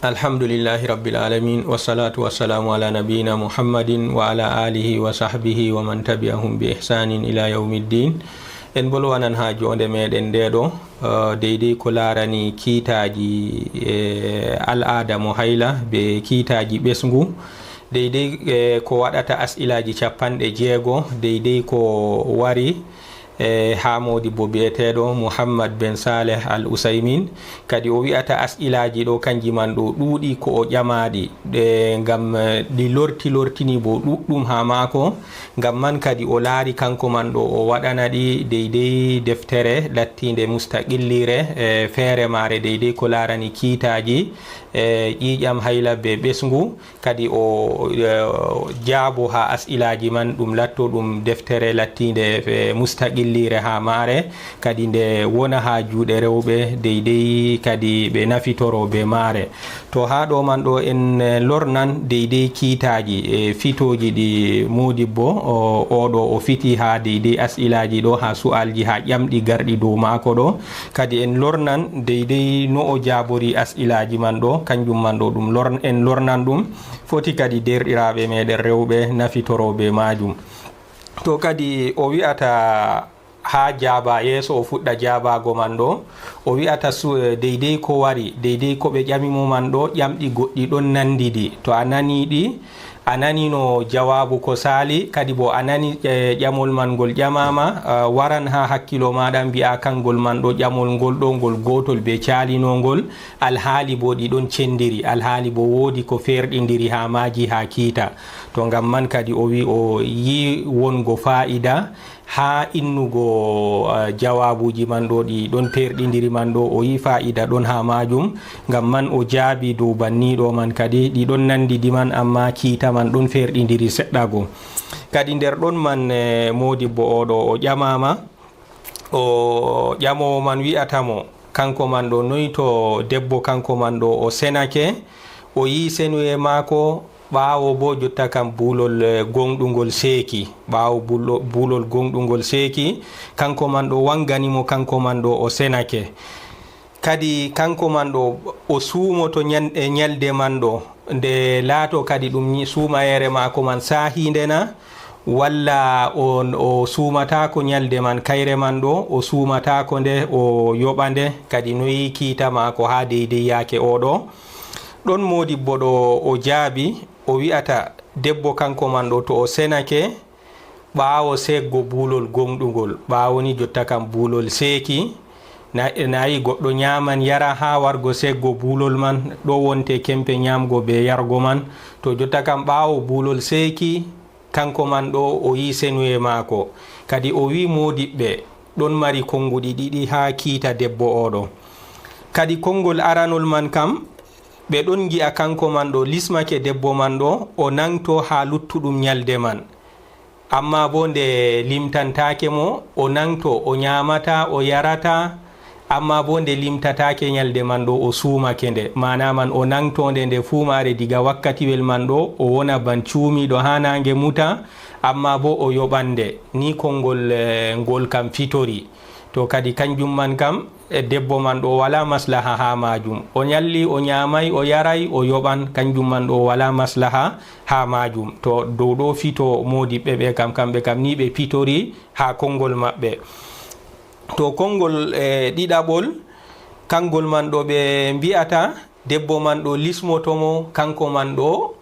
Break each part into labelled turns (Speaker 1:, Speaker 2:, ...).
Speaker 1: Alhamdulillahi rabbil alamin wassalatu wassalamu ala nabiyina Muhammadin wa ala alihi wa sahbihi wa man tabi'ahum bi ihsanin ila yawmiddin. En bolwanan ha jonde meɗen ndeɗo deydey ko larani kiitaji al'ada mo hayla be kiitaji ɓesngu, deydey ko waɗata as'ilaji 60 deydey ko wari ha modibbo biyeteɗo Muhammad ben Saleh Al Usaymin. kadi o wi'ata as'ilaji ɗo kanji man ɗo ɗuuɗi ko o ƴamaɗi ngam ɗi lortini bo ɗuɗɗum ha mako. ngam man kadi o laari kanko man ɗo o waɗana ɗi deydey deftere lattinde mustaqillire feere mare deydey ko larani kiitaji ƴiƴam hayla be ɓesngu. kadi o jaabo ha as'ilaji man ɗum latto ɗum deftere lattinde mustaqillire ha mare, kadi nde wona ha juuɗe rewɓe deydey kadi ɓe nafitoro be mare. to ha ɗo man ɗo en lornan deydey kiitaji e fitoji ɗi modibbo oɗo o fiti ha deydey as'ilaji ɗo ha su'alji ha ƴamɗi garɗi dow mako ɗo. kadi en lornan deydey no o jabori as'ilaji man ɗo, kanjum man ɗo ɗum en lornan ɗum foti kadi derɗiraɓe meɗen rewɓe nafitoro be majum. to kadi o wi'ata ha jaaba yeeso o fuɗɗa jaabago man ɗo, o wi'ata deydey ko wari deydey ko ɓe ƴamimo man ɗo ƴamɗi goɗɗi ɗon nandidi. to a naniɗi a nanino jawabu ko sali, kadi bo a nani ƴamol man ngol ƴamama, waran ha hakkilo maɗa mbi'a kangol man ɗo ƴamol ngol ɗo ngol gotol be calinongol, alhaali bo ɗi ɗon cendiri, alhaali bo woodi ko ferɗidiri ha maji ha kiita. to ngam man kadi o wi o yi wongo fa'ida ha innugo jawabuji man ɗo ɗi ɗon perɗidiri man ɗo, o yi fa'ida ɗon ha majum. ngam man o jaabi dow banniɗo man kadi ɗi ɗon nandidi man, amma kiita man ɗon ferɗidiri seɗɗa go. kadi nder ɗon man modibbo oɗo o ƴamama, o ƴamowo man wi'atamo kanko man ɗo noyi to debbo kanko man ɗo o senake, o yi senuye mako ɓaawo bo jotta kam buulol gonɗugol seeki, ɓaawo buulol gonɗugol seeki, kanko man ɗo wanganimo kanko man ɗo o senake. kadi kanko man ɗo o suumoto ñalde man ɗo nde laato kadi ɗum suumayere mako man sahindena, walla o suumatako ñalde man kayre man ɗo o suumatako nde o yoɓa nde, kadi noyi kiita mako ha deydey yaake oɗo. ɗon modibbo ɗo o jaabi, o wi'ata debbo kanko man ɗo to o senake ɓaawo seggo buulol gonɗugol, ɓaawo ni jotta kam buulol seeki, nayi goɗɗo ñaman yara ha wargo seggo buulol man, ɗo wonte kempe ñamgo be yargo man. to jotta kam ɓaawo buulol seeki kanko man ɗo o yi senuye maako. kadi o wi modiɓɓe ɗon mari konguɗi ɗiɗi ha kiita debbo oɗo. kadi kongol aranol man kam ɓe ɗon gi'a kanko man ɗo lismake debbo man ɗo o nangto ha luttuɗum ñalde man, amma bo nde limtantake mo o nangto o ñamata o yarata, amma bo nde limtatake ñalde man ɗo o suumake nde, mana man o nangtonde nde fumare diga wakkatiwel man ɗo o wona ban cuumiɗo ha nange muta, amma bo o yoɓande ni konngol ngol kam fitori. to kadi kanjum man kam debbo man ɗo wala maslaha ha majum, o ñalli o ñamay o yaray o yoɓan, kanjum man ɗo wala maslaha ha majum. to dow ɗo fito modiɓɓe ɓe kam kamɓe kam ni ɓe pitori ha konngol maɓɓe. to konngol ɗiɗaɓol kangol man ɗo ɓe mbi'ata debbo man ɗo lismotomo kanko man ɗo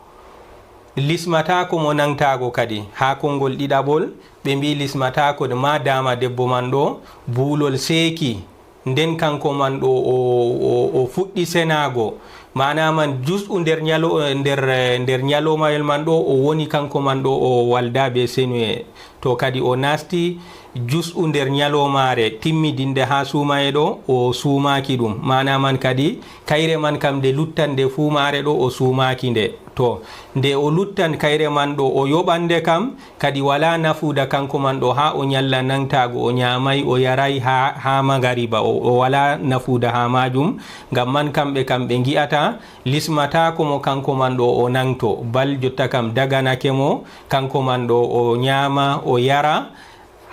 Speaker 1: lismatako mo nangtago. kadi ha konngol ɗiɗaɓol ɓe mbi lismatako ma dama debbo man ɗo buulol seeki, nden kanko man ɗo o fuɗɗi senago, mana man jusɗu nder ñalomayel man ɗo o woni kanko man ɗo o walda be senuye. to kadi o nasti jusɗu nder ñalomare timmidinde ha suumaye ɗo o suumaki ɗum, mana man kadi kayre man kam nde luttan nde fumare ɗo o suumaki nde. to nde o luttan kayre man ɗo o yoɓande kam kadi wala nafuda kanko man ɗo ha o ñalla nangtago o ñamay o yaray ha magariba o wala nafuda ha majum. ngam man kamɓe kam ɓe gi'ata lismatako mo kanko man ɗo o nangto, bal jotta kam daganake mo kanko man ɗo o ñama o yara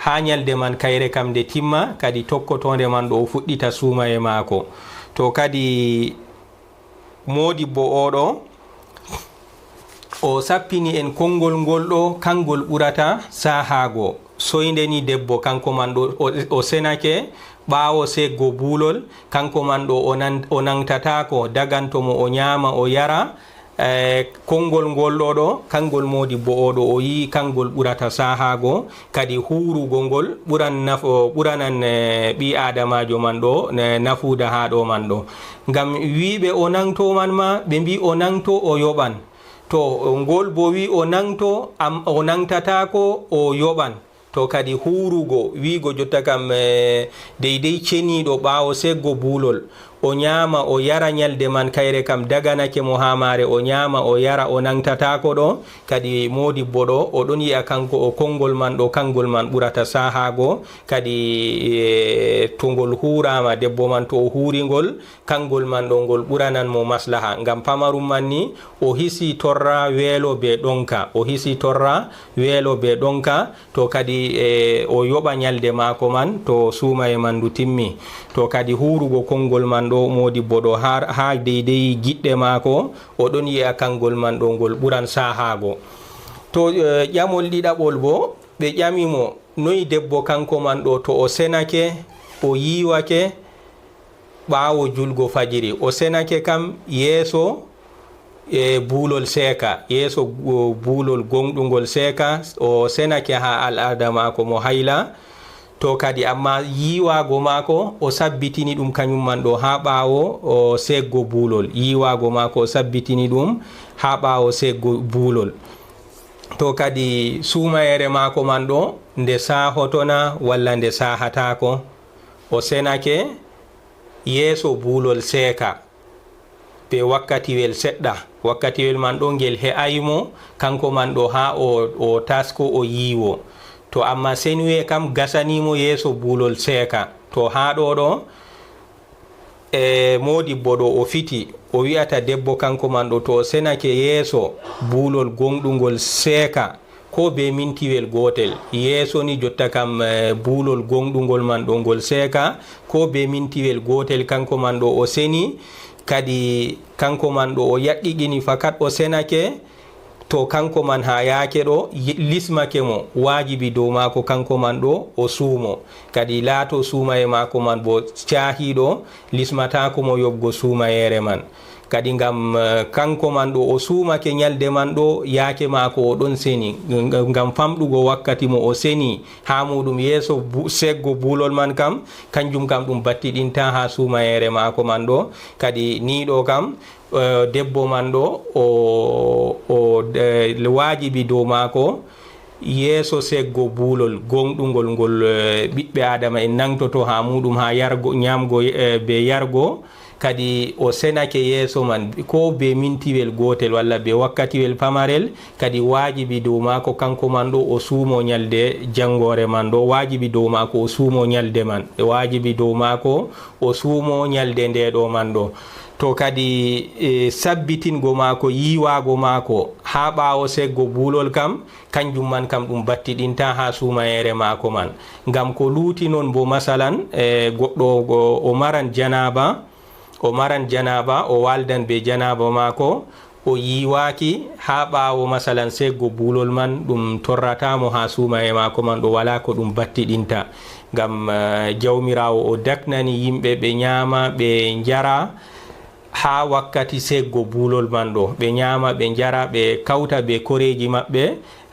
Speaker 1: ha ñalde man kayre kam nde timma, kadi tokkotonde man ɗo o fuɗɗita suumaye maako. to kadi modibbo oɗo o sappini en konngol ngol ɗo kangol ɓurata sahago soyde ni debbo kanko man ɗo o senake ɓaawo seggo buulol kanko man ɗo o nangtatako dagantomo o ñaama o yara konngol ngol ɗo ɗo kangol modibbo oɗo o yi kangol ɓurata sahago kadi hurugol ngol ɓuranan ɓi adamajo man ɗo nafuda ha ɗo man ɗo ngam wiɓe o nangto man ma ɓe mbi o nangto o yoɓan to ngol bo wi o nangto o nangtatako o yoɓan to kadi hurugo wigo jotta kam deydey ceniɗo ɓawo seggo buulol o ñaama o yara ñalde man kayre kam daganake mo ha mare o ñaama o yara o nangtatako ɗo kadi modibbo ɗo oɗon yiya kanko o konngol man ɗo kangol man ɓurata sahago kadi to ngol hurama debbo man to o huringol kangol man ɗo ngol ɓuranan mo maslaha ngam pamarum man ni o hisi torra weelo be ɗonka o hisi torra weelo be ɗonka to kadi o yoɓa ñalde mako man to suumaye man ndu timmi to kadi hurugo konngol man ɗo modibbo ɗo ha deydey giɗɗe maako oɗon yiya kangol man ɗo ngol ɓuran sahago to ƴamol ɗiɗaɓol bo ɓe ƴamimo noyi debbo kanko man ɗo to o senake o yiwake ɓaawo julgo fajiri o senake kam yeeso buulol seeka yeeso buulol gonɗugol seeka o senake ha al'ada maako mo hayla to kadi amma yiwago mako o sabbitini ɗum kañum man ɗo ha ɓawo o seggo buulol yiwago mako o sabbitini ɗum ha ɓawo seggo buulol to kadi sumayere mako man ɗo nde sahotona walla nde sahatako o senake yeeso buulol seeka be wakkatiwel seɗɗa wakkatiwel man ɗo ngel he'aymo kanko man ɗo ha o tasko o yiwo to amma senuye kam gasanimo yeeso buulol seeka to ha ɗo ɗo modibbo ɗo o fiti o wi'ata debbo kanko man ɗo to o senake yeeso buulol gonɗugol seeka ko be mintiwel gotel yeeso ni jotta kam buulol gonɗugol man ɗo ngol seeka ko be mintiwel gotel kanko man ɗo o seni kadi kanko man ɗo o yaɗɗiɗini fakat o senake to kanko man ha yaake ɗo lismake mo wajibi dow maako kanko man ɗo o suumo kadi laato suumaye maako man bo caahiɗo lismatako mo yobgo suumayere man kadi ngam kanko man ɗo o suumake ñalde man ɗo yaake maako o ɗon seni ngam famɗugo wakkati mo o seni ha muɗum yeeso seggo buulol man kam kanjum kam ɗum battiɗinta ha suumayere maako man ɗo kadi ni ɗo kam debbo man ɗo o wajibi dow maako yeeso seggo buulol gonɗugol ngol ɓiɓɓe adama en nangtoto ha muɗum ha yargo ñamgo be yargo kadi o senake yeeso man ko be mintiwel gotel walla be wakkatiwel pamarel kadi wajibi dow maako kanko man ɗo o suumo ñalde jangore man ɗo wajibi dow maako o suumo ñalde man wajibi dow maako o suumo ñalde nde ɗo man ɗo to kadi sabbitingo maako yiwago maako ha ɓawo seggo buulol kam kanjum man kam ɗum battiɗinta ha suumayere maako man ngam ko luuti noon bo masalan goɗɗo o maran janaba o waldan be janaba maako o yiwaki ha ɓawo masalan seggo buulol man ɗum torratamo ha suumaye maako man ɗo wala ko ɗum battiɗinta ngam jawmirawo o daknani yimɓe ɓe ñaama ɓe jara ha wakkati seggo buulol man ɗo ɓe ñaama ɓe jara ɓe kawta be koreji maɓɓe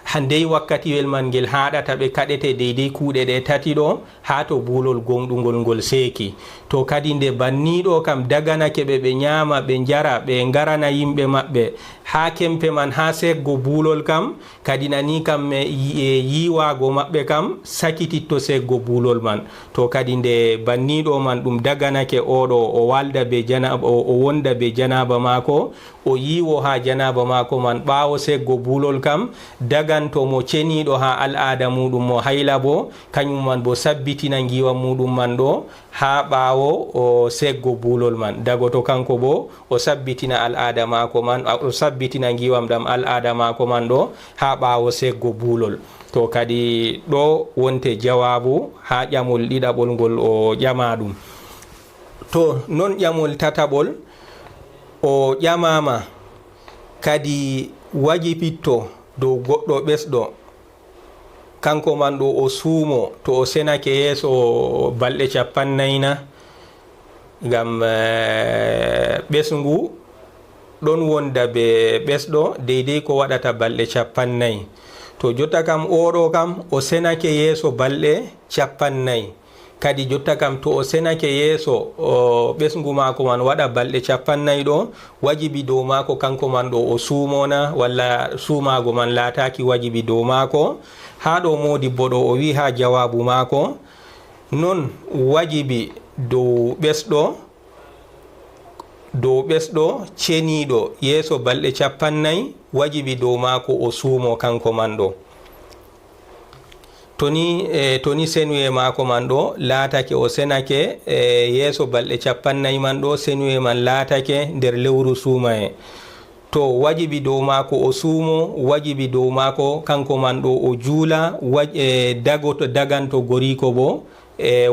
Speaker 1: handey wakkatiwel man ngel haɗata ɓe kaɗete deydey kuuɗe ɗe tati ɗo ha to buulol gonɗugol ngol seeki to kadi nde banniɗo kam daganake ɓe ñaama ɓe jara ɓe garana yimɓe maɓɓe ha kempe man ha seggo buulol kam kadi nani kam yiwago maɓɓe kam sakititto seggo buulol man to kadi nde banniɗo man ɗum daganake oɗo o walda be janaba o wonda be janaba maako o yiwo ha janaba maako man ɓawo seggo buulol kam daganto mo ceniɗo ha al'ada muɗum mo hayla bo kañum man bo sabbitina giwa muɗum man ɗo ha ɓawo o seggo buulol man dagoto kanko bo o sabbitina al'ada maako man o sabbitina giwam ɗam al'ada maako man ɗo ha ɓawo seggo buulol to kadi ɗo wonte jawabu ha ƴamol ɗiɗaɓol ngol o ƴama ɗum to non ƴamol tataɓol o ƴamama kadi wajibitto dow goɗɗo ɓesɗo kanko man ɗo o suumo to o senake yeeso balɗe 40 ngam ɓesngu ɗon wonda be ɓesɗo deydey ko waɗata balɗe 40 to jotta kam oɗo kam o senake yeeso balɗe 40 kadi jotta kam to o senake yeeso ɓesngu mako man waɗa balɗe 40 ɗo wajibi dow mako kanko man ɗo o suumona walla suumago man laataki wajibi dow mako. ha ɗo modi bo ɗo o wi ha jawabu mako non wajibi dow ɓesɗo ceniɗo yeeso balɗe 40 wajibi dow mako o suumo kanko man ɗo toni senuye mako man ɗo laatake o senake yeeso balɗe 40 man ɗo senuye man laatake nder lewru suumaye to wajibi dow mako o suumo wajibi dow mako kanko man ɗo o juula daganto goriko bo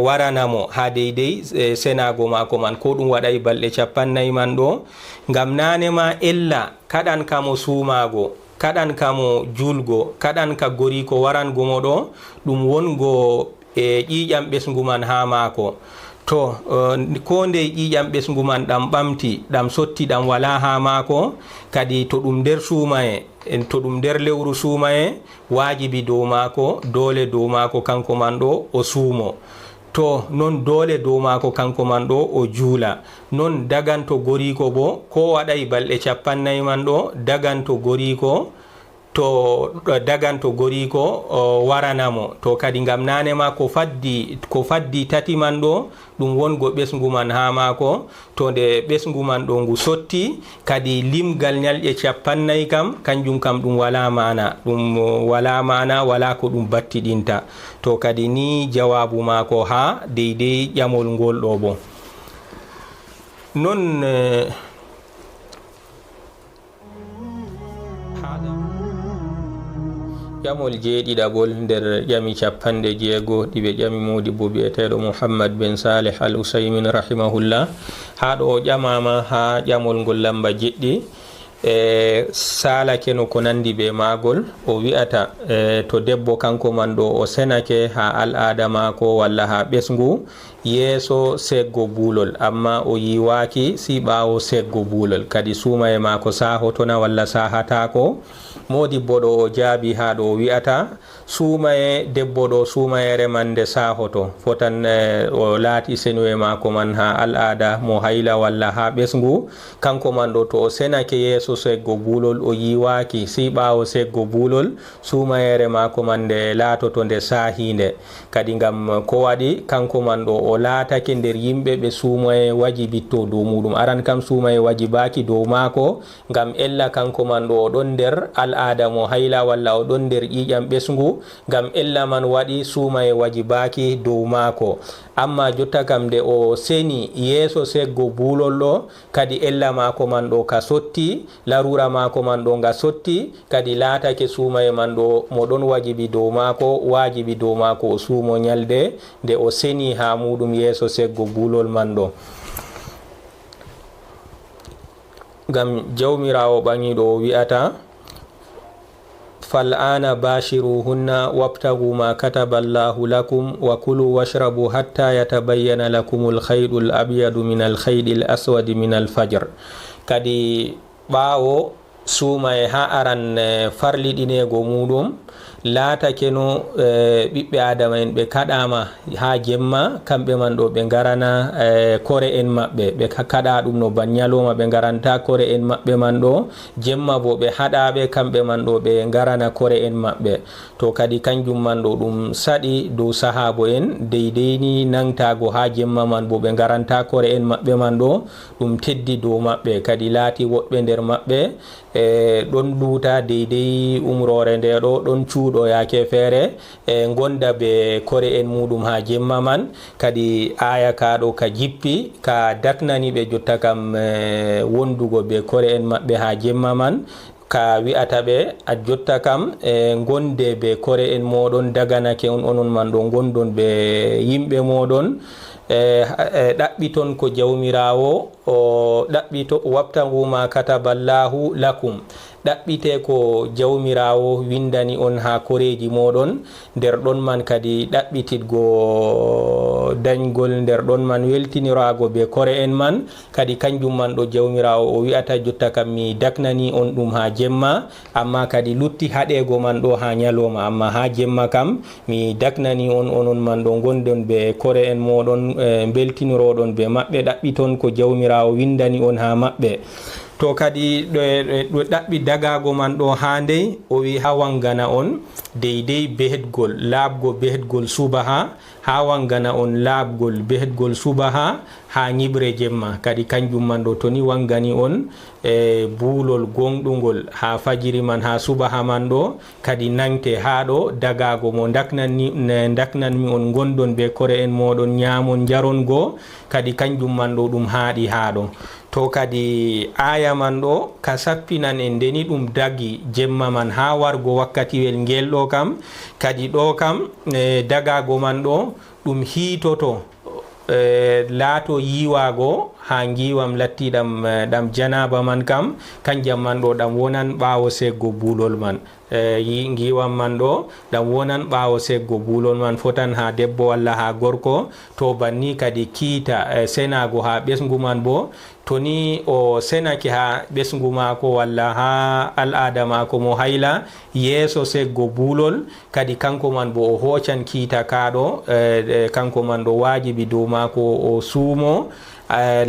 Speaker 1: waranamo ha deydey senago mako man ko ɗum waɗay balɗe 40 man ɗo ngam nanema ella kaɗan kamo suumago kaɗan kamo julgo kaɗan ka goriko warango mo ɗo ɗum wongo ƴiƴam ɓesngu man ha mako to ko nde ƴiƴam ɓesngu man ɗam ɓamti ɗam sotti ɗam wala ha mako kadi to ɗum nder suumaye to ɗum nder lewru suumaye wajibi dow mako dole dow mako kanko man ɗo o suumo to non dole dow mako kanko man ɗo o juula non daganto goriko bo ko waɗay balɗe 40 man ɗo daganto goriko waranamo to kadi ngam nanema ko faddi tati man ɗo ɗum wongo ɓesngu man ha mako to nde ɓesngu man ɗo ngu sotti kadi limgal ñalƴe 40 kam kanjum kam ɗum wala mana wala ko ɗum battiɗinta to kadi ni jawabu mako ha deydey ƴamol ngol ɗo bo non ƴamol jeeɗiɗaɓol nder ƴami 60 ɗiɓe ƴami modi bo bi'eteɗo Muhammad bin Salih al Usaymin rahimahullah ha ɗo o ƴamama ha ƴamol ngol lamba jeɗɗi salake no ko nandi be magol o wi'ata to debbo kanko man ɗo o senake ha al'ada mako walla ha ɓesngu yeeso seggo buulol amma o yiwaki si ɓawo seggo buulol kadi suumaye mako sahotona walla sahatako modi bo ɗo o jaabi ha ɗo wi'ata suumaye debbo ɗo suumayere man nde sahoto fotan o laati senuye mako man ha al'ada mo hayla walla ha ɓesngu kanko man ɗo to o senake yeeso seggo buulol o yiwaki si ɓawo seggo buulol suumayere mako man nde laatoto nde sahinde kadi ngam ko waɗi kanko man ɗo o laatake nder yimɓe ɓe suumaye wajibitto dow muɗum aran kam suumaye wajibaki dow mako ngam ella kanko man ɗo o ɗon nder al'ada mo hayla walla o ɗon nder ƴiƴam ɓesngu ngam ella man waɗi suumaye wajibaki dow mako amma jotta kam nde o seni yeeso seggo buulol ɗo kadi ella mako man ɗo ka sotti larura mako man ɗo nga sotti kadi laatake suumaye man ɗo mo ɗon wajibi dow mako wajibi dow mako o suumo ñalde nde o seni ha muɗum yeeso seggo buulol man ɗo ngam jawmirawo ɓaŋiɗo o wi'ata fal'ana bashiruhunna wabtagu ma kataba Allahu lakum wa kulu washrabu hatta yatabayyana lakumul khaydul abyadu minal khaydil aswadi minal fajr kadi ɓawo suumaye ha aran farliɗinego muɗum laatake no ɓiɓɓe adama en ɓe kaɗama ha jemma kamɓe man ɗo ɓe garana kore en maɓɓe ɓe kaɗa ɗum no ban ñaloma ɓe garanta kore en maɓɓe man ɗo jemma bo ɓe haɗaɓe kamɓe man ɗo ɓe garana kore en maɓɓe to kadi kanjum man ɗo ɗum saɗi dow sahabo en deydeyni nangtago ha jemma man bo ɓe garanta kore en maɓɓe man ɗo ɗum teddi dow maɓɓe kadi laati woɗɓe nder maɓɓe ɗon ɗuuta deydey umrore nde ɗo ɗon cuuɗo yaake feere gonda be kore en muɗum ha jemma man kadi aya ka ɗo ka jippi ka daknani ɓe jotta kam wondugo be kore en maɓɓe ha jemma man ka wi'ata ɓe a jotta kam gonde be kore en moɗon daganake on onon man ɗo gondon be yimɓe moɗon ɗaɓɓiton ko jawmirawo o ɗaɓɓito wabtaguma kataballahu lakum ɗaɓɓite ko jawmirawo windani on ha koreji moɗon nder ɗon man kadi ɗaɓɓititgo dañgol nder ɗon man weltinirago be kore en man kadi kanjum man ɗo jawmirawo o wi'ata jotta kam mi daknani on ɗum ha jemma amma kadi lutti haɗego man ɗo ha ñaloma amma ha jemma kam mi daknani on onon man ɗo gondon be kore en moɗon beltiniroɗon be maɓɓe ɗaɓɓiton ko jawmirawo windani on ha maɓɓe. to kadi ɗo ɗaɓɓi dagago man ɗo ha ndey o wi ha wangana on deydey behetgol laabgo behetgol subaha ha wangana on laabgol behetgol subaha ha ñibre jemma kadi kanjum man ɗo toni wangani on buulol gonɗugol ha fajiri man ha subaha man ɗo kadi nangte ha ɗo dagago mo daknanmi on gondon be kore en moɗon ñamon jaron go kadi kanjum man ɗo ɗum haaɗi ha ɗo. to kadi aya man ɗo ka sappinan en ndeni ɗum dagi jemma man ha wargo wakkatiwel ngel ɗo kam kadi ɗo kam dagago man ɗo ɗum hiitoto laato yiwago ha giwam lattiɗam janaba man kam kanjam man ɗo ɗam wonan ɓawo seggo bulol man giwam man ɗo ɗam wonan ɓawo seggo bulol man fotan ha debbo walla ha gorko to banni kadi kiita senago ha ɓesgu man bo toni o senake ha ɓesgu mako walla ha al'ada mako mo hayla yeeso seggo bulol kadi kanko man bo o hocan kiita kaɗo kanko man ɗo wajibi dow mako o suumo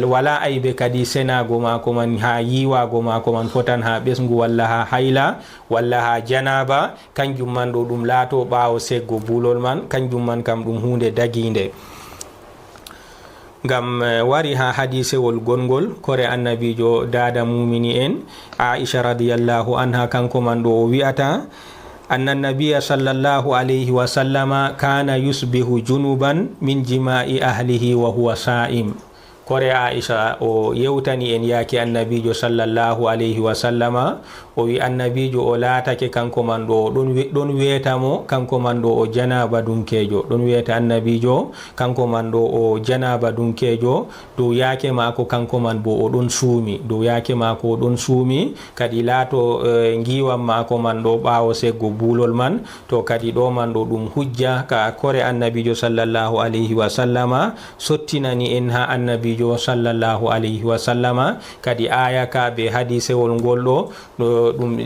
Speaker 1: wala aybe kadi senago mako man ha yiwago mako man fotan ha ɓesgu walla ha hayla walla ha janaba kanjum man ɗo ɗum laato ɓawo seggo bulol man kanjum man kam ɗum hunde daginde. ngam wari ha hadisewol gongol kore annabijo dada mumini en Aisha radiyallahu anha kanko man ɗo o wi'ata anna nabiya sallallahu alayhi wa sallama kana yusbihu junuban min jima'i ahlihi wa huwa sa'im. kore Aisha o yewtani en yaki annabijo sallallahu alayhi wa sallama o wi annabijo o laatake kanko man ɗo ɗon wetamo kanko man ɗo o janaba dunkejo ɗon weta annabijo kanko man ɗo o janaba dunkejo dow yake mako kanko man bo o ɗon suumi dow yake mako o ɗon suumi kadi laato giwam mako man ɗo ɓawo seggo bulol man to kadi ɗo man ɗo ɗum hujja ka kore annabijo sallallahu alayhi wa sallama sottinani en ha annabijo sallallahu alayhi wa sallama kadi aya ka be hadisewol ngol ɗo ɗum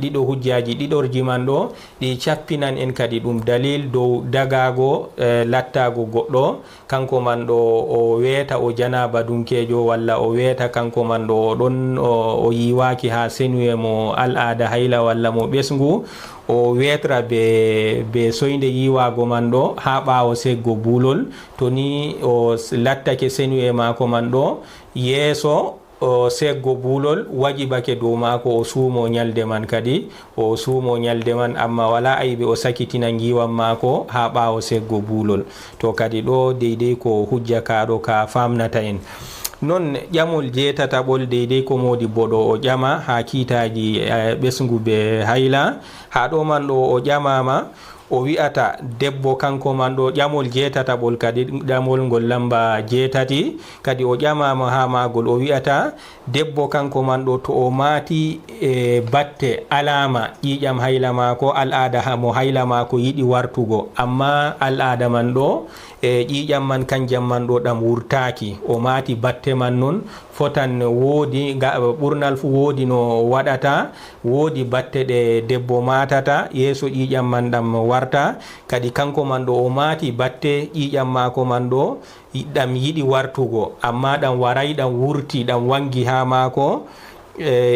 Speaker 1: ɗiɗo hujjaji ɗiɗorji man ɗo ɗi cappinan en kadi ɗum dalil dow dagago lattago goɗɗo kanko man ɗo o weta o janaba dunkejo walla o weta kanko man ɗo o ɗon o yiwaki ha senuye mo al'ada hayla walla mo ɓesgu o wetra be soyde yiwago man ɗo ha ɓawo seggo bulol to ni o lattake senuye mako man ɗo yeeso o seggo bulol wajibake dow mako o suumo ñalde man kadi o suumo ñalde man amma wala aybe o sakitina giwam mako ha ɓawo seggo bulol to kadi ɗo deydey ko hujja kaɗo ka famnata en. non ƴamol jeetataɓol deydey ko modi boɗo o ƴama ha kiitaji ɓesgu be hayla ha ɗo man ɗo o ƴamama o wi'ata debbo kanko man ɗo ƴamol jeetataɓol kadi ƴamol ngol lamba jeetati kadi o ƴamama ha magol o wi'ata debbo kanko man ɗo to o maati batte alama ƴiƴam hayla mako al'ada mo hayla mako yiɗi wartugo amma al'ada man ɗo ƴiƴam man kanjam man ɗo ɗam wurtaki o maati batte man non fotan woodi ɓurnal fu woodi no waɗata woodi batte ɗe debbo matata yeeso ƴiƴam man ɗam warta kadi kanko man ɗo o maati batte ƴiƴam mako man ɗo ɗam yiɗi wartugo amma ɗam waray ɗam wurti ɗam wangi ha mako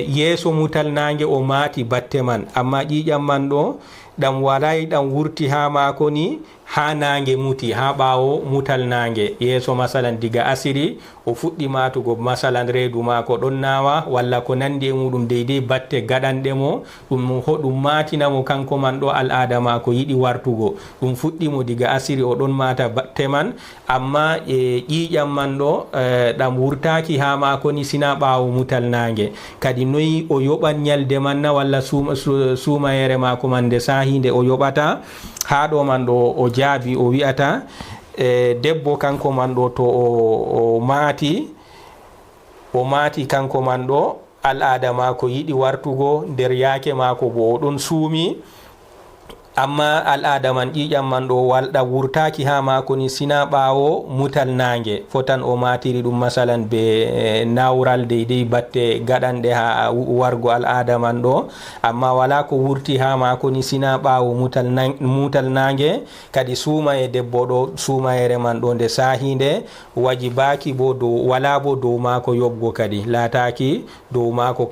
Speaker 1: yeeso mutal nange o maati batte man amma ƴiƴam man ɗo ɗam waray ɗam wurti ha mako ni ha nange muti ha ɓawo mutal nange yeeso masalan diga asiri o fuɗɗi matugo masalan reedu mako ɗon nawa walla ko nandi e muɗum deydey batte gaɗanɗe mo ɗum matinamo kanko man ɗo al'ada mako yiɗi wartugo ɗum fuɗɗimo diga asiri o ɗon mata batte man amma ƴiƴam man ɗo ɗam wurtaki ha mako ni sina ɓawo mutal nange kadi noyi o yoɓan ñalde man na walla suumayere mako man nde sahinde o yoɓata ha ɗo man ɗo o jaabi o wi'ata debbo kanko man ɗo to o maati o mati kanko man ɗo al'ada mako yiɗi wartugo nder yaake mako bo oɗon suumi, amma al'ada man ƴiƴam man ɗo walɗa wurtaki ha mako ni sina ɓawo mutal nangue fotan o matiri ɗum masalan be nawral deydey batte gaɗanɗe ha wargo al'ada man ɗo, amma wala ko wurti ha mako ni sina ɓawo mutal nangue. kadi suumaye debbo ɗo suumayere man ɗo nde sahinde wajibaki bo dow wala bo dow mako yoɓgo, kadi lataki dow mako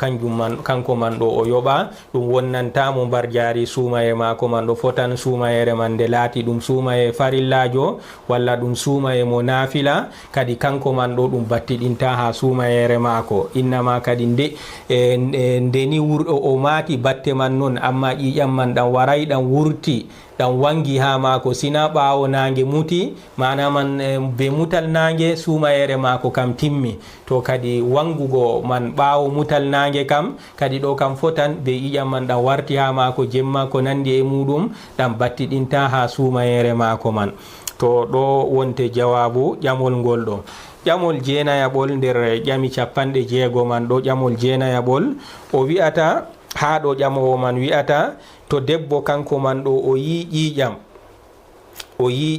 Speaker 1: kanko man ɗo o yoɓa, ɗum wonnantamo mbar jari suumaye mako man ɗo fotan suumayere man nde laati ɗum suumaye farillajo walla ɗum suumaye mo nafila, kadi kanko man ɗo ɗum battiɗinta ha suumayere mako. innama kadi ndeni o maati batte man noon, amma ƴiƴam man ɗan waray ɗan wurti ɗan wangi ha mako sina ɓawo nangue muti, mana man be mutal nangue suumayere mako kam timmi, to kadi wangugo man ɓawo mutal nangue kam kadi ɗo kam fotan be ƴiƴam man ɗan warti ha mako jemma ko nandi e muɗum ɗan battiɗinta ha suumayere mako man. to ɗo wonte jawabu ƴamol ngol ɗo. ƴamol jeenayaɓol nder ƴami 60 man ɗo, ƴamol jeenayaɓol o wi'ata ha ɗo ƴamowo man wi'ata to debbo kanko man ɗo o yi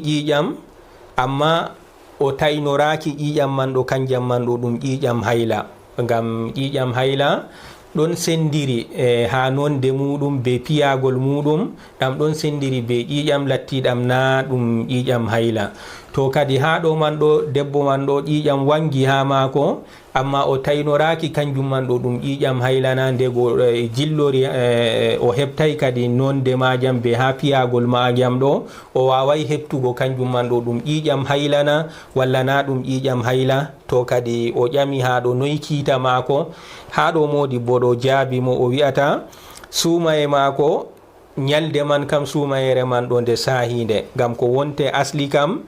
Speaker 1: ƴiƴam amma o taynoraki ƴiƴam man ɗo kanjam man ɗo ɗum ƴiƴam hayla, ngam ƴiƴam hayla ɗon sendiri ha nonde muɗum be piyagol muɗum ɗam ɗon sendiri be ƴiƴam lattiɗam na ɗum ƴiƴam hayla. to kadi ha ɗo man ɗo debbo man ɗo ƴiƴam wangi ha mako, amma o taynoraki kanjum man ɗo ɗum ƴiƴam haylana, ndego jillori o heɓtay kadi nonde majam be ha piyagol majam ɗo o waway heɓtugo kanjum man ɗo ɗum ƴiƴam haylana walla na ɗum ƴiƴam hayla. to kadi o ƴami ha ɗo noyi kiita mako, ha ɗo modi bo ɗo jaabi mo o wi'ata suumaye mako nyalde man kam suumayere man ɗo nde sahinde, ngam ko wonte asli kam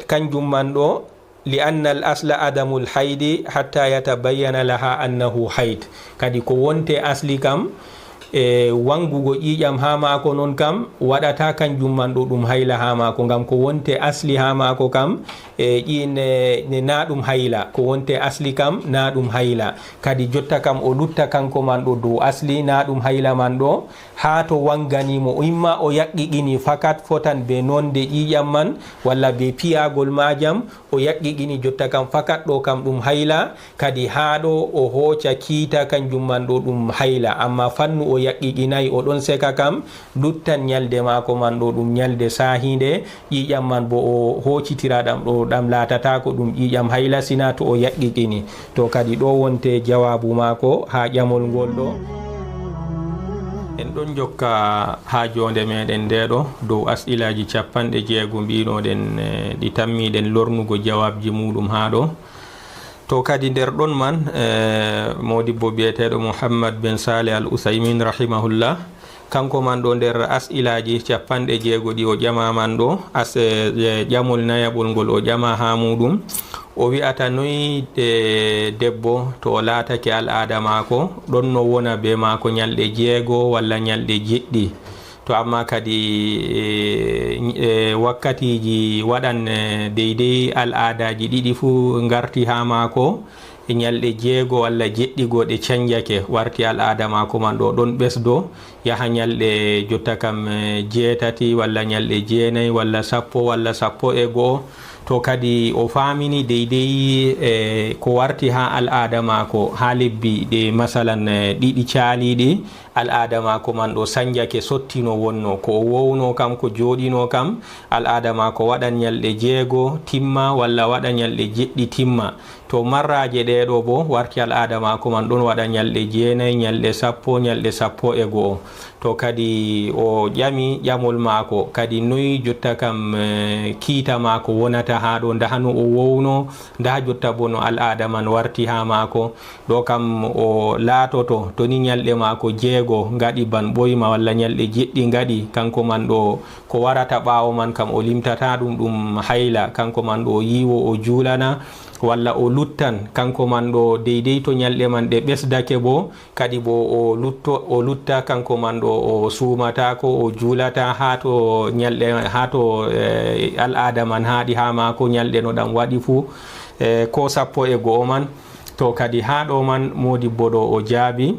Speaker 1: kanjum man ɗo li anna al asla adamul haydi hatta yatabayyana laha annahu hayd, kadi ko wonte asli kam wangugo ƴiƴam ha mako non kam waɗata kanjum man ɗo ɗum hayla ha mako, ngam ko wonte asli ha mako kam ne na ɗum hayla, ko wonte asli kam na ɗum hayla. kadi jotta kam o lutta kanko man ɗo dow asli na ɗum hayla man ɗo ha to wanganimo imma o yaqiqini fakat fotan be nonde ƴiƴam man walla be piyagol majam o yaqiqini jotta kam fakat ɗo kam ɗum hayla, kadi ha ɗo o hoca kiita kanjum man ɗo ɗum hayla, amma fannu o yaqiqinayi o ɗon seka kam luttan nyalde mako man ɗo ɗum nyalde sahinde, ƴiƴam man bo o hocitira ɗam ɗo ɗam latata ko ɗum ƴiƴam hayla sina to o yaqiqini. to kadi ɗo wonte jawabu mako ha ƴamol ngol ɗo. en ɗon jokka ha jonde meɗen ndeɗo dow as'ilaji 60 mbinoɗen ɗi tammiɗen lornugo jawabji muɗum ha ɗo. to kadi nder ɗon man modibbo biyeteɗo Muhammad bin Salih al Uthaymin rahimahullah, kanko man ɗo nder as'ilaji 60 ɗi o ƴama man ɗo ƴamol nayaɓol ngol o ƴama ha muɗum, o wi'ata noyi debbo to o laatake al'ada mako ɗon no wona be mako nyalɗe 6 walla nyalɗe 7, to amma kadi wakkatiji waɗan deydey al'adaji ɗiɗi fu garti ha mako, nyalɗe 6 walla 7 goɗe canjake warti al'ada mako man ɗo ɗon ɓesdo yaha nyalɗe jotta kam 8 walla nyalɗe 9 walla 10 walla 11. to kadi o famini deydey ko warti ha al'ada mako ha lebbi ɗe masalan ɗiɗi caaliɗi al'ada mako man ɗo sanjake sottino wonno, ko o wowno kam ko joɗino kam al'ada mako waɗan nyalɗe 6 timma walla waɗa nyalɗe 7 timma. to marraje ɗeɗo bo warti al'ada mako man ɗon waɗa nyalɗe 9 nyalɗe 10 nyalɗe 11. to kadi o ƴami ƴamol mako kadi noyi jotta kam kiita mako wonata ha ɗo, ndaha no o wowno, ndaha jotta bo no al'ada man warti ha mako ɗo kam o laatoto to ni nyalɗe mako 6 ngaɗi ban ɓoyma walla nyalɗe 7 ngaɗi, kanko man ɗo ko warata ɓawo man kam o limtata ɗum hayla, kanko man ɗo o yiwo o julana walla o luttan kanko man ɗo deydey to nyalɗe man ɗe ɓesdake bo kadi bo o lutta kanko man ɗo o suumatako o julata ha to nyalɗe ha to al'ada man haɗi ha mako nyalɗe no ɗam waɗi fu ko 11 man. to kadi ha ɗo man modibbo ɗo o jaabi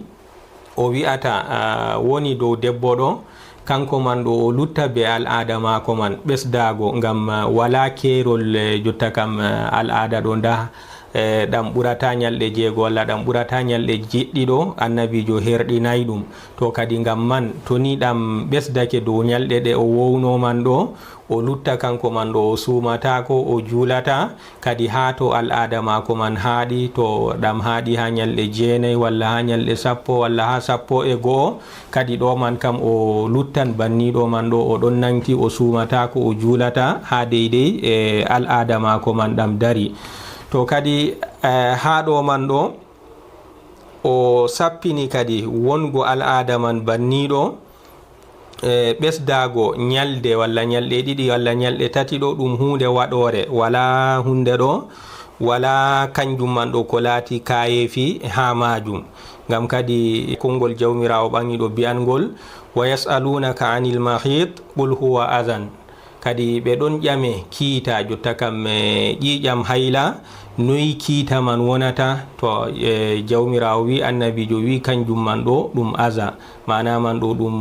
Speaker 1: o wi'ata woni dow debbo ɗo kanko man ɗo o lutta be al'ada mako man ɓesdago ngam wala kerol jotta kam al'ada ɗo nda ɗam ɓurata ñalɗe jeego walla ɗam ɓurata ñalɗe jeɗɗiɗo annabijo herɗinayi ɗum to kadi ngam man to ni ɗam ɓesdake dow ñalɗe ɗe o wowno man ɗo o lutta kanko man ɗo o sumatako o juulata kadi ha to al'ada mako man haaɗi to ɗam haaɗi ha ñalɗe 9 walla ha ñalɗe 10 walla ha 11 kadi ɗo man kam o luttan banniɗo man ɗo o ɗon nanti o sumatako o juulata ha deydey e al'ada mako man ɗam dari. To kadi ha ɗo man ɗo o sappini kadi wongo al'ada man banniɗo ɓesdago ñalde walla ñalɗe 2 walla ñalɗe 3 ɗo ɗum hunde waɗore wala hunde ɗo wala kanjum man ɗo ko laati kayefi ha majum ngam kadi konngol jawmirawo ɓangiɗo biyangol wa yasalunaka anil mahid qul huwa adhan kadi ɓe ɗon ƴame kiita jotta kam ƴiƴam hayla noyi kiita man wonata to jawmirawo wi annabijo wi kanjum man ɗo ɗum aza mana man ɗo ɗum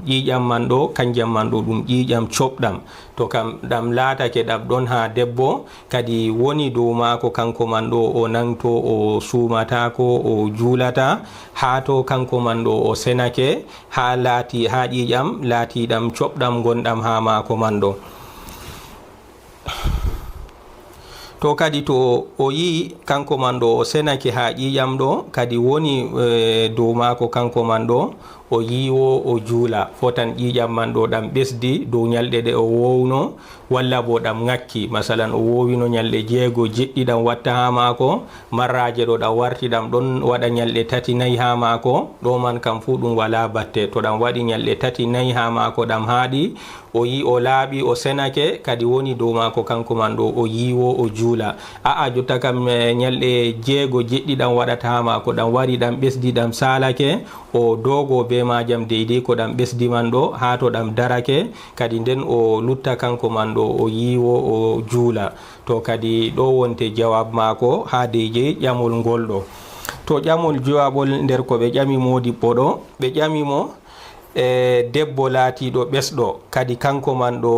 Speaker 1: ƴiƴam man ɗo kanjam man ɗo ɗum ƴiƴam coɓɗam to kam ɗam laatake ɗam ɗon ha debbo kadi woni dow maako kanko man ɗo o nanto o sumatako o juulata ha to kanko man ɗo o senake ha laati ha ƴiƴam laatiɗam coɓɗam gonɗam ha maako man ɗo. To kadi to o yi kanko man ɗo o senake ha ƴiƴam ɗo kadi woni dow maako kanko man ɗo o yiwo o juula fotan ƴiƴam man ɗo ɗam ɓesdi dow ñalɗe ɗe o wowno walla bo ɗam ngakki masalan o wowino ñalɗe 6 jeɗɗi ɗam watta ha maako marraje ɗo ɗam warti ɗam ɗon waɗa ñalɗe 3 4 ha maako ɗo man kam fu ɗum wala batte to ɗam waɗi ñalɗe 3 4 ha maako ɗam haaɗi o yi o laaɓi o senake kadi woni dow maako kanko man ɗo o yiwo o juula jotta kam ñalɗe 6 jeɗɗi ɗam waɗata ha maako ɗam wari ɗam ɓesdi ɗam salake o dogo be majam deydey ko ɗam ɓesdi man ɗo ha to ɗam darake kadi nden o lutta kanko man ɗo o yiwo o juula to kadi ɗo wonte jawab maako ha deydey ƴamol ngol ɗo. To ƴamol jawaɓol nder ko ɓe ƴami modibbo ɗo ɓe ƴamimo debbo laatiɗo ɓesɗo kadi kanko man ɗo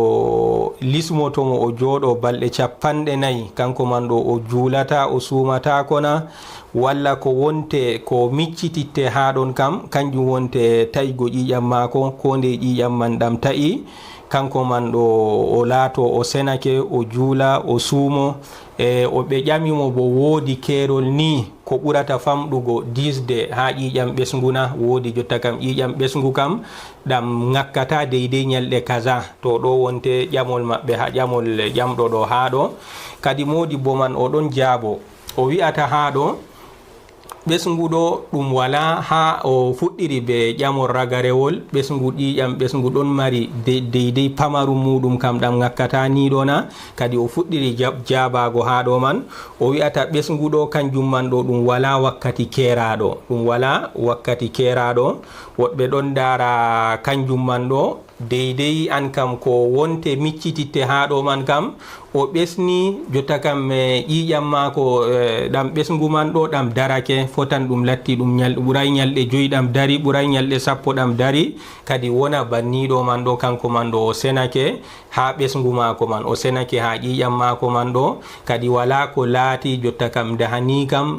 Speaker 1: lismotomo o jooɗo balɗe 40 kanko man ɗo o juulata o sumatako na walla ko wonte ko miccititte ha ɗon kam kanjum wonte taƴgo ƴiƴam maako ko nde ƴiƴam man ɗam taƴi kanko man ɗo o laato o senake o juula o suumo o ɓe ƴamimo bo woodi keerol ni ko ɓurata famɗugo disde ha ƴiƴam ɓesngu na woodi jotta kam ƴiƴam ɓesngu kam ɗam ngakkata deydey ñalɗe kaza to ɗo wonte ƴamol maɓɓe ha ƴamol ƴamɗo ɗo ha ɗo kadi modibbo man o ɗon jaabo o wi'ata ha ɗo ɓesngu ɗo ɗum wala ha o fuɗɗiri be ƴamol ragarewol ɓesngu ƴiƴam ɓesngu ɗon mari deydey pamarum muɗum kam ɗam ngakkata ni ɗo na kadi o fuɗɗiri jabago ha ɗo man o wi'ata ɓesngu ɗo kanjum man ɗo ɗum wala wakkati keraɗo ɗum wala wakkati keraɗo woɓɓe ɗon dara kanjum man ɗo deydey an kam ko wonte miccititte ha ɗo man kam o ɓesni jotta kam ƴiƴam maako ɗam ɓesngu man ɗo ɗam darake fotan ɗum latti ɗum ɓuray ñalɗe 5 ɗam dari ɓuray ñalɗe 10 ɗam dari kadi wona banniɗo man ɗo kanko man ɗo o senake ha ɓesngu maako man o senake ha ƴiƴam maako man ɗo kadi wala ko laati jotta kam dahani kam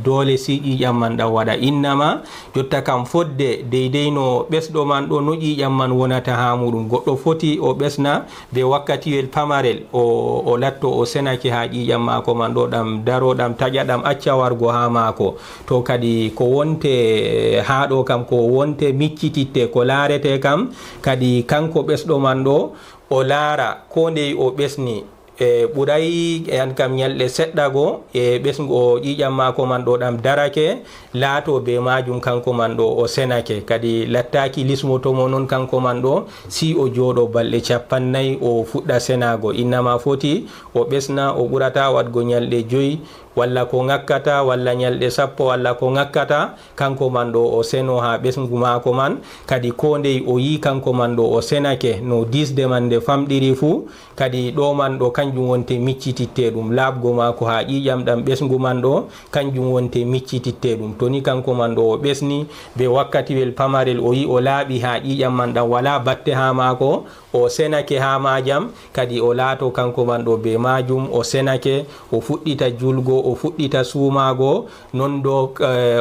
Speaker 1: dole si ƴiƴam man ɗam waɗa innama jotta kam fodde deydey no ɓesɗo man ɗo no ƴiƴam man wonata ha muɗum goɗɗo foti o ɓesna be wakkatiwel pamarel o latto o senake ha ƴiƴam maako man ɗo ɗam daro ɗam taƴa ɗam acca wargo ha maako to kadi ko wonte ha ɗo kam ko wonte miccititte ko laarete kam kadi kanko ɓesɗo man ɗo o laara ko ndey o ɓesni ɓuray an kam ñalɗe seɗɗa go ɓesngu o ƴiƴam maako man ɗo ɗam darake laato be majum kanko man ɗo o senake kadi lattaki lismotomo noon kanko man ɗo si o jooɗo balɗe 40 o fuɗɗa senago innama foti o ɓesna o ɓurata wadgo ñalɗe 5 walla ko ngakkata walla nyalde sappo walla ko ngakkata kanko man do o seno ha besngu mako man kadi ko ndey o yi kanko man do o senake no disde man de famdiri fu kadi do man do kanjum wonte miccititte dum labgo mako ha ƴiƴam dam besngu man do kanjum wonte miccititte dum toni kanko man do o besni be wakkati wel pamarel o yi o laabi ha ƴiƴam man dam wala batte ha mako o senake ha majam kadi o laato kanko man do be majum o senake o fuddita julgo o fuddita sumago non do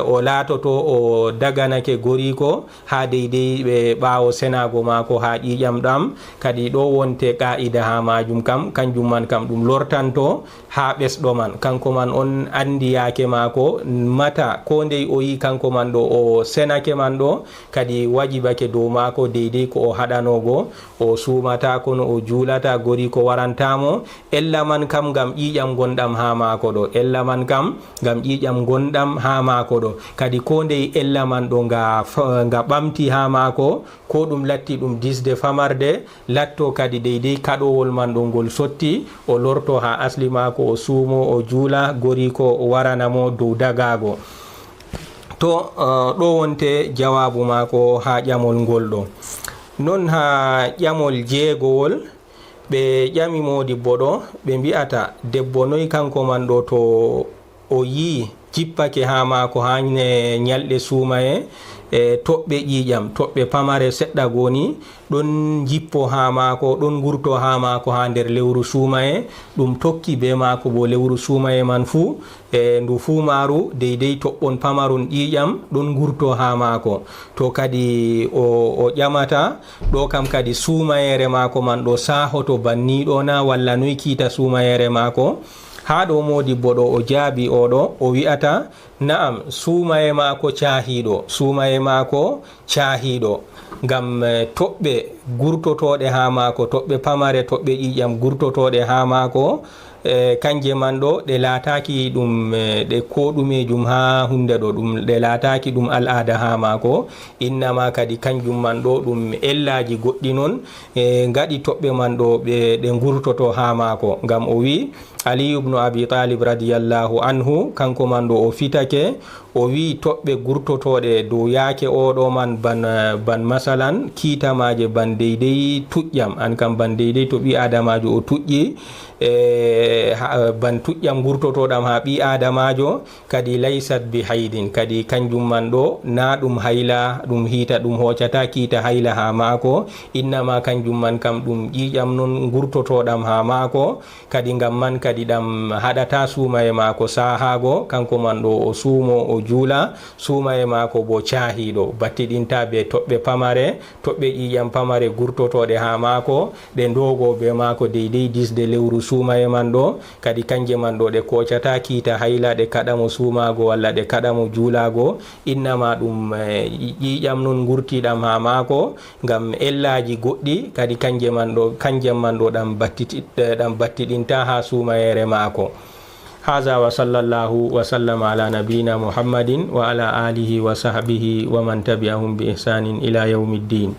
Speaker 1: o latoto o daganake goriko ha deydey be bawo senago mako ha ƴiƴam dam kadi do wonte qaida ha majum kam kanjum man kam dum lortanto ha besdo man kanko man on andi yake mako mata ko ndey o yi kanko man do o senake man do kadi wajibake do mako deydey ko o hadanogo o sumata kono o julata gori ko warantamo ella man kam gam ƴiƴam gondam ha mako do ella man kam gam ƴiƴam gondam ha mako do kadi ko ndey ella man do nga bamti ha mako ko dum latti dum disde famarde latto kadi deydey kadowol man do gol sotti o lorto ha asli mako o suumo o juula gori ko waranamo dow dagago to do wonte jawabu mako ha ƴamol ngol do non ha ƴamol jeegowol ɓe ƴami modibbo ɗo ɓe mbi'ata debbo noyi kanko man ɗo to o yi jippake ha mako ha ñalɗe suumaye e toɓɓe ƴiƴam toɓɓe pamare seɗɗa goni ɗon jippo ha mako ɗon gurto ha mako ha nder lewru suumaye ɗum tokki be mako bo lewru suumaye man fuu e ndu fuu maru deydey toɓɓon pamarun ƴiƴam ɗon gurto ha mako to kadi o ƴamata ɗo kam kadi suumayere mako man ɗo sahoto banniɗo na walla noy kiita suumayere mako ha ɗo modibbo ɗo o jaabi oɗo o wi'ata na'am suumaye mako cahiɗo ngam toɓɓe gurtotoɗe ha mako toɓɓe pamare toɓɓe ƴiƴam gurtotoɗe ha mako kanje man ɗo ɗe laataki ɗum ɗe ko ɗumejum ha hunde ɗo ɗum ɗe laataki ɗum al'ada ha mako innama kadi kanjum man ɗo ɗum ellaji goɗɗi non ngaɗi toɓɓe man ɗo ɗe gurtoto ha mako ngam o wi Ali ibn Abi Talib radiyallahu anhu kanko man ɗo o fitake o wi toɓɓe gurtotoɗe dow yaake oɗo man ban masalan kiitamaje ban deydey tuƴƴam an kam ban deydey to ɓi adamajo o tuƴƴi ban tuƴƴam gurtotoɗam ha ɓi adamajo kadi laysat bi haydin kadi kanjum man ɗo na ɗum hayla ɗum hiita ɗum hoccata kiita hayla ha mako innama kanjum man kam ɗum ƴiƴam non gurtotoɗam ha mako kadi ngam man kadi ɗam haɗata suumaye mako sahago kanko man ɗo o suumo o juula suumaye mako bo cahiɗo battiɗinta be toɓɓe pamare toɓɓe ƴiƴam pamare gurtotoɗe ha mako ɗe ndogo be mako deydey disde lewru suumaye man ɗo kadi kanje man ɗo ɗe kocata kiita hayla ɗe kaɗamo suumago walla ɗe kaɗamo juulago innama ɗum ƴiƴam non gurtiɗam ha mako ngam ellaji goɗɗi kadi kanje man ɗo ɗam battiɗinta ha suumayere mako. هذا وصلى الله وسلم على نبينا محمد وعلى آله وصحبه ومن تبعهم بإحسان إلى يوم الدين.